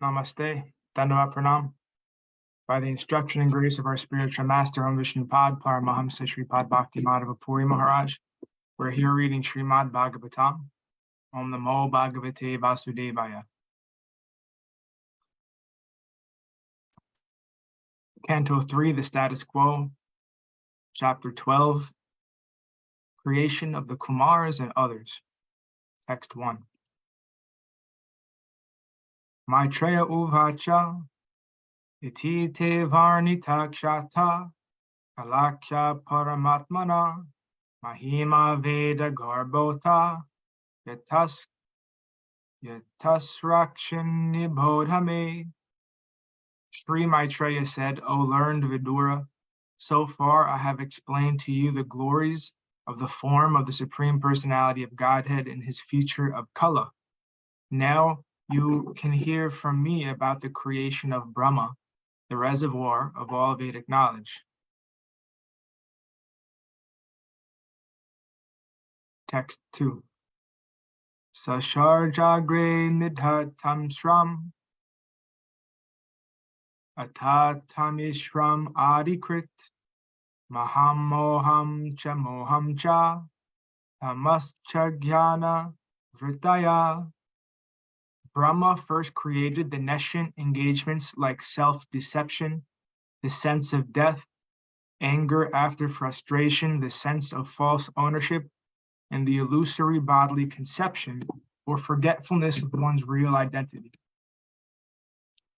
Namaste, Dandavat Pranam. By the instruction and grace of our spiritual master, Om Vishnu Pad, Paramahamsa Shripad Bhakti Madhava Puri Maharaj, we're here reading Srimad Bhagavatam. Om Namo Bhagavate Vasudevaya. Canto 3, the Status Quo, Chapter 12, Creation of the Kumāras and Others. Text 1. Maitreya Uvacha Iti te varnitakshata kalakya paramatmana mahima veda garbota yatasrakshan nibodhame. Sri Maitreya said, O learned Vidura, so far I have explained to you the glories of the form of the Supreme Personality of Godhead and his feature of Kala. Now you can hear from me about the creation of Brahma, the reservoir of all Vedic knowledge. Text 2. Sasharjagre nidhatam shram atatamishram adikrit maham moham cha tamascha jnana vritaya. Brahma first created the nescient engagements like self-deception, the sense of death, anger after frustration, the sense of false ownership, and the illusory bodily conception or forgetfulness of one's real identity.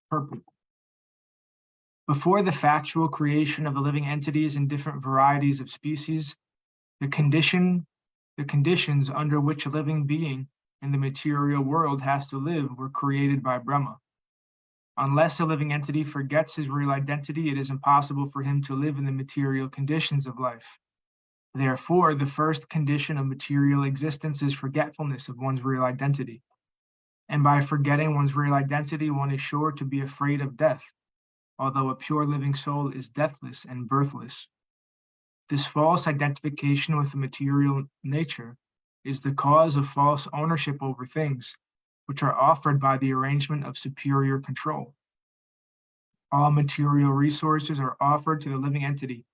Purport. Before the factual creation of the living entities in different varieties of species, the conditions under which a living being in the material world has to live were created by Brahma. Unless a living entity forgets his real identity, it is impossible for him to live in the material conditions of life. Therefore, the first condition of material existence is forgetfulness of one's real identity. And by forgetting one's real identity, one is sure to be afraid of death, although a pure living soul is deathless and birthless. This false identification with the material nature is the cause of false ownership over things, which are offered by the arrangement of superior control. All material resources are offered to the living entity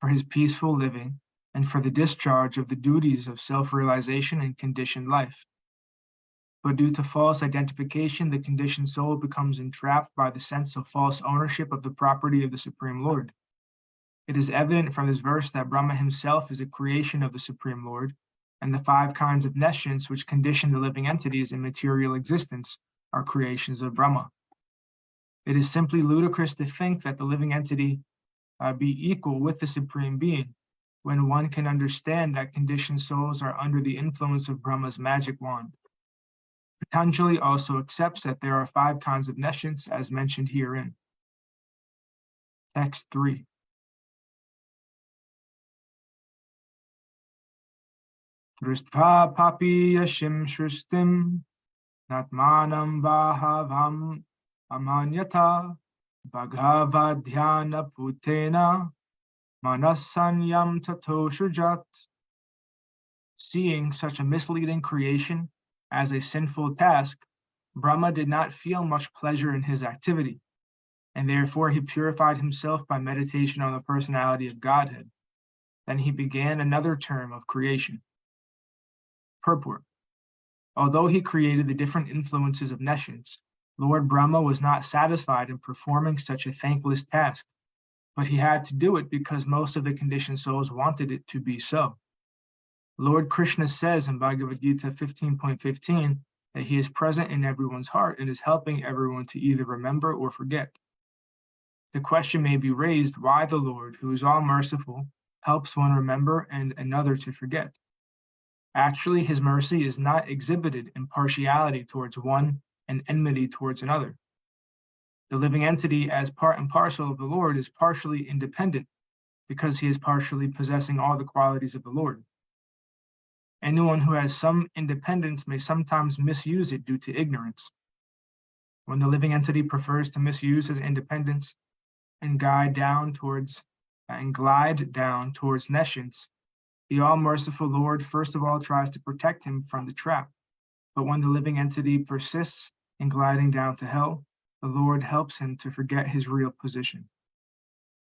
for his peaceful living and for the discharge of the duties of self-realization and conditioned life. But due to false identification, the conditioned soul becomes entrapped by the sense of false ownership of the property of the Supreme Lord. It is evident from this verse that Brahma himself is a creation of the Supreme Lord, and the 5 kinds of nescience which condition the living entities in material existence are creations of Brahma. It is simply ludicrous to think that the living entity be equal with the Supreme Being, when one can understand that conditioned souls are under the influence of Brahma's magic wand. Patanjali also accepts that there are 5 kinds of nescience as mentioned herein. Text 3. Drishtva papi yashim shrishtim natmanam bahavam amanyata bhagavadhyana putena manasanyam tato shujat. Seeing such a misleading creation as a sinful task, Brahma did not feel much pleasure in his activity, and therefore he purified himself by meditation on the personality of Godhead. Then he began another term of creation. Purport. Although he created the different influences of nescience, Lord Brahma was not satisfied in performing such a thankless task, but he had to do it because most of the conditioned souls wanted it to be so. Lord Krishna says in Bhagavad Gita 15.15 that he is present in everyone's heart and is helping everyone to either remember or forget. The question may be raised why the Lord, who is all merciful, helps one remember and another to forget. Actually, his mercy is not exhibited in partiality towards one and enmity towards another. The living entity, as part and parcel of the Lord, is partially independent because he is partially possessing all the qualities of the Lord. Anyone who has some independence may sometimes misuse it due to ignorance. When the living entity prefers to misuse his independence and glide down towards nescience, the all-merciful Lord first of all tries to protect him from the trap. But when the living entity persists in gliding down to hell, the Lord helps him to forget his real position.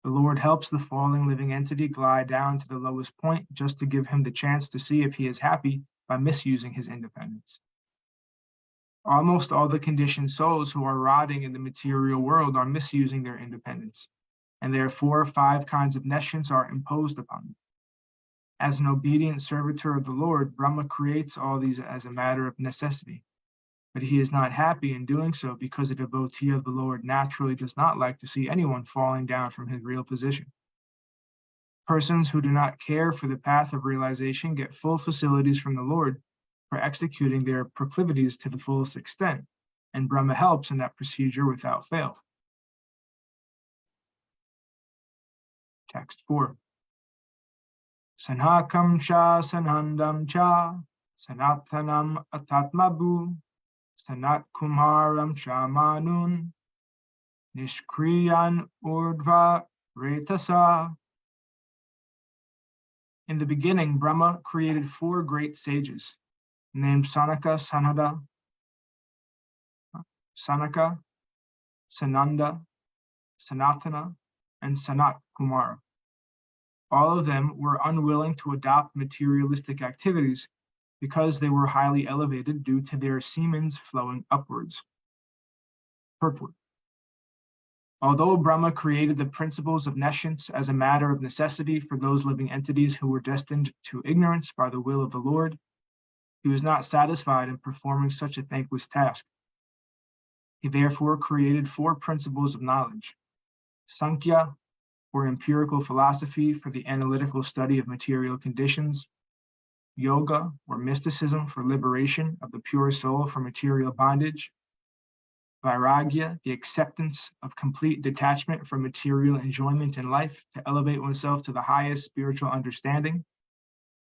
The Lord helps the falling living entity glide down to the lowest point just to give him the chance to see if he is happy by misusing his independence. Almost all the conditioned souls who are rotting in the material world are misusing their independence, and therefore 5 kinds of nescience are imposed upon them. As an obedient servitor of the Lord, Brahma creates all these as a matter of necessity, but he is not happy in doing so because a devotee of the Lord naturally does not like to see anyone falling down from his real position. Persons who do not care for the path of realization get full facilities from the Lord for executing their proclivities to the fullest extent, and Brahma helps in that procedure without fail. Text 4. Sanhakam cha sanhandam cha sanatanam atatmabu sanat kumaram cha manun nishkriyan urdhva retasa. In the beginning, Brahma created 4 great sages, named Sanaka, Sananda, Sanatana, and Sanat Kumara. All of them were unwilling to adopt materialistic activities because they were highly elevated due to their semens flowing upwards. Purport. Although Brahma created the principles of nescience as a matter of necessity for those living entities who were destined to ignorance by the will of the Lord, he was not satisfied in performing such a thankless task. He therefore created 4 principles of knowledge: Sankhya, or empirical philosophy for the analytical study of material conditions; Yoga, or mysticism for liberation of the pure soul from material bondage; Vairagya, the acceptance of complete detachment from material enjoyment in life to elevate oneself to the highest spiritual understanding;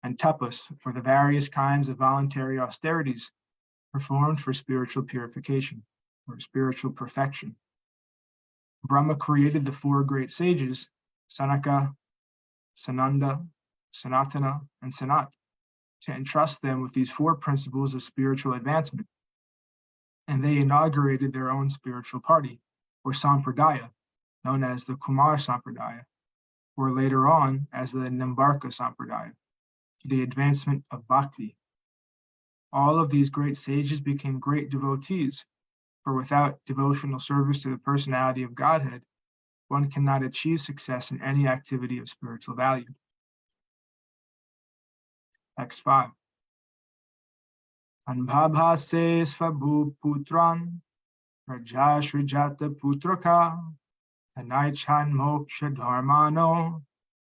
and Tapas, for the various kinds of voluntary austerities performed for spiritual purification or spiritual perfection. Brahma created the 4 great sages, Sanaka, Sananda, Sanatana, and Sanat, to entrust them with these 4 principles of spiritual advancement, and they inaugurated their own spiritual party, or sampradaya, known as the Kumāra Sampradaya, or later on as the Nimbarka Sampradaya, for the advancement of bhakti. All of these great sages became great devotees, for without devotional service to the personality of Godhead, one cannot achieve success in any activity of spiritual value. Text 5. Anbhabhase svabhu putran rajashrijata putraka tanaichan moksha dharmano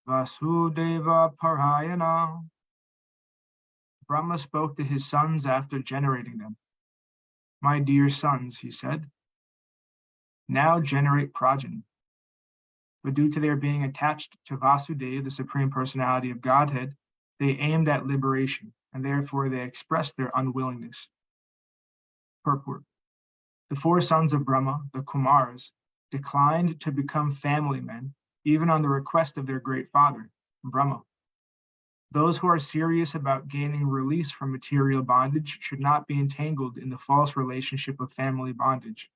vasudeva parayana. Brahma spoke to his sons after generating them. My dear sons, he said, now generate progeny. But due to their being attached to Vasudeva, the Supreme Personality of Godhead, they aimed at liberation, and therefore they expressed their unwillingness. Purport. The 4 sons of Brahma, the Kumāras, declined to become family men, even on the request of their great father, Brahma. Those who are serious about gaining release from material bondage should not be entangled in the false relationship of family bondage.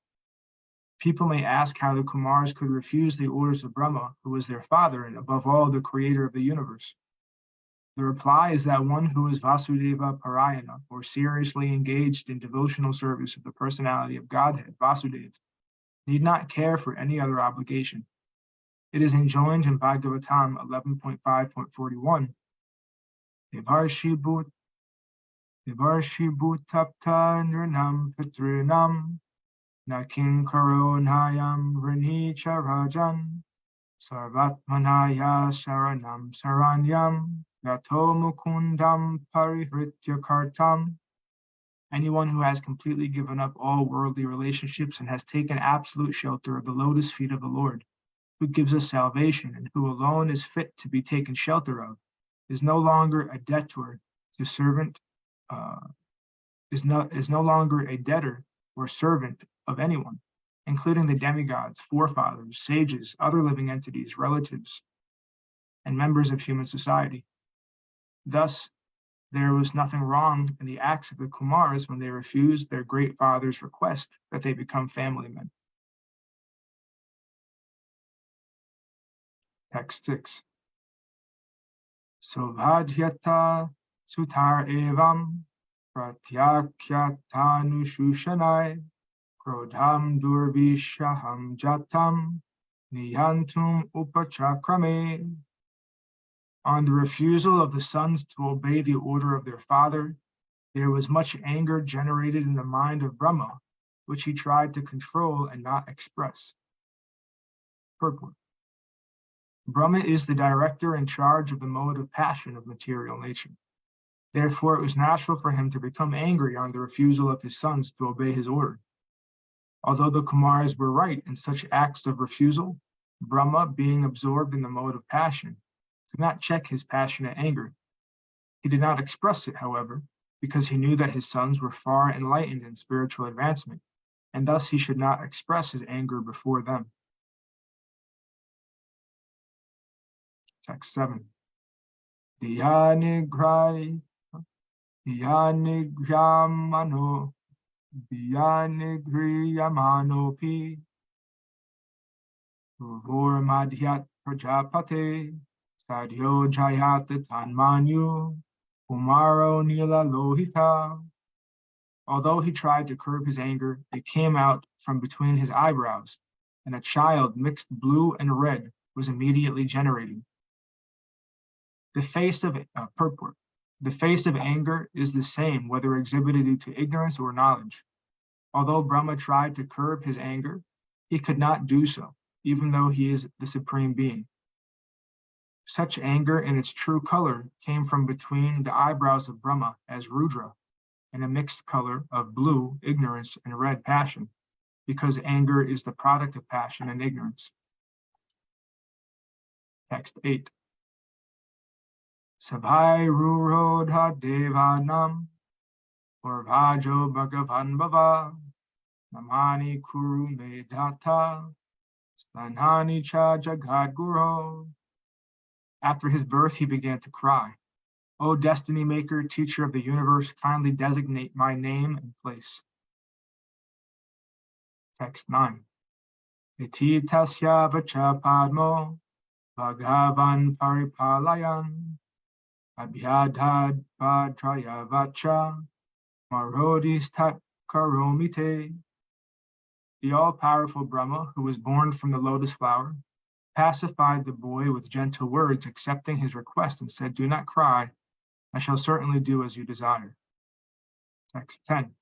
People may ask how the Kumāras could refuse the orders of Brahma, who was their father and above all the creator of the universe. The reply is that one who is Vasudeva Parayana, or seriously engaged in devotional service of the personality of Godhead, Vasudeva, need not care for any other obligation. It is enjoined in Bhagavatam 11.5.41, Devarshi Bhutapta Nrinam Pitrinam Nakin Karo Nayam Vrinicha Rajan Sarvatmanaya Saranam Saranyam Gato Mukundam Parihritya Kartam. Anyone who has completely given up all worldly relationships and has taken absolute shelter of the lotus feet of the Lord, who gives us salvation and who alone is fit to be taken shelter of, is no longer a debtor to servant, is no longer a debtor or servant of anyone, including the demigods, forefathers, sages, other living entities, relatives, and members of human society. Thus, there was nothing wrong in the acts of the Kumāras when they refused their great father's request that they become family men. Text 6. Sovadhyata sutar evam pratyakhyatanu shushanai krodham durvishaham jatam niyantum upachakrame. On the refusal of the sons to obey the order of their father, there was much anger generated in the mind of Brahma, which he tried to control and not express. Purport. Brahma is the director in charge of the mode of passion of material nature. Therefore, it was natural for him to become angry on the refusal of his sons to obey his order. Although the Kumāras were right in such acts of refusal, Brahma, being absorbed in the mode of passion, could not check his passionate anger. He did not express it, however, because he knew that his sons were far enlightened in spiritual advancement, and thus he should not express his anger before them. Text 7. Dhyanigryamanopi Vormadhyat Prajapate Sadhyo Jayata Tanmanyu Kumaro Nila Lohita. Although he tried to curb his anger, it came out from between his eyebrows, and a child mixed blue and red was immediately generated. The face of purport. The face of anger is the same whether exhibited due to ignorance or knowledge. Although Brahma tried to curb his anger, he could not do so, even though he is the supreme being. Such anger in its true color came from between the eyebrows of Brahma as Rudra, and a mixed color of blue, ignorance, and red, passion, because anger is the product of passion and ignorance. Text 8. Sabhai Rurodha Devanam Urvajo Bhagavan Bhava Namani Kuru Medata Stanhani Cha Jagadguru. After his birth, he began to cry. O destiny maker, teacher of the universe, kindly designate my name and place. Text 9. Iti tasya vacha padmo Bhagavan paripalayan Abhyadhad padraya vacha Marodis tat karomite. The all-powerful Brahma, who was born from the lotus flower, pacified the boy with gentle words, accepting his request, and said, "Do not cry. I shall certainly do as you desire." Text 10.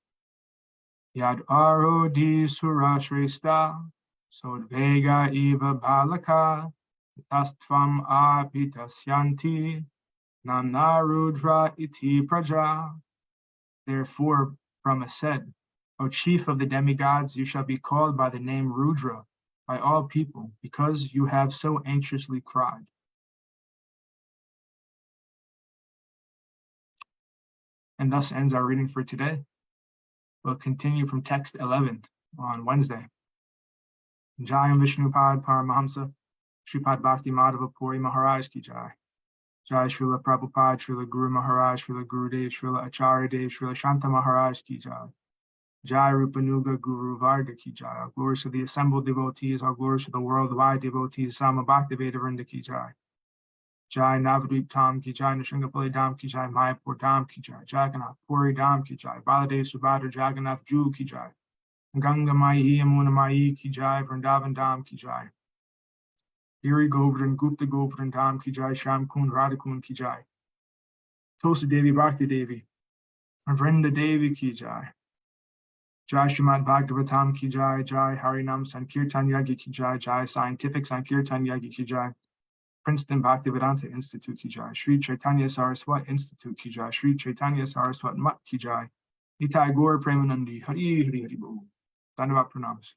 Yad arodi surashresta sodvega eva balaka tastvam apitasyanti namnarudra iti praja. Therefore, Brahma said, O chief of the demigods, you shall be called by the name Rudra by all people, because you have so anxiously cried. And thus ends our reading for today. We'll continue from text 11 on Wednesday. Jai Vishnupad Paramahamsa, Shripad Bhakti Madhava Puri Maharaj Ki Jai. Jai Srila Prabhupada, Srila Guru Maharaj, Srila Gurudev, Srila Acharya Dev, Srila Shanta Maharaj Ki Jai. Jai Rupanuga Guru Varga Ki Jai. All glories to the assembled devotees, all glories to the worldwide devotees, Sama Bhakti Veda Vrinda Ki Jai. Jai Navadvip Dham Ki Jai, Nrishingapali Dham Ki Jai, Mayapur Dham Ki Jai, Jagannath Puri Dham Ki Jai, Baladev Subhadra Jagannath Ju Ki Jai, Ganga Mahi Yamuna Mahi Ki Jai, Vrindavan Dham Ki Jai, Giri Govardhan Gupta Govardhan Dham Ki Jai, Sham Kund Radha Kund Ki Jai, Tulsi Devi Bhakti Devi, Vrinda Devi Ki Jai, Jai Srimad Bhagavatam Ki Jai, Jai Harinam Sankirtan Yagi Ki Jai, Jai Scientific Sankirtan Yagi Ki Jai, Princeton Bhaktivedanta Institute Ki Jai, Sri Chaitanya Saraswat Institute Ki Jai, Sri Chaitanya Saraswat Mat Ki Jai, Nitai Gaur Premanandi, Hari Hari Hari Bol. Dandavat Pranamas.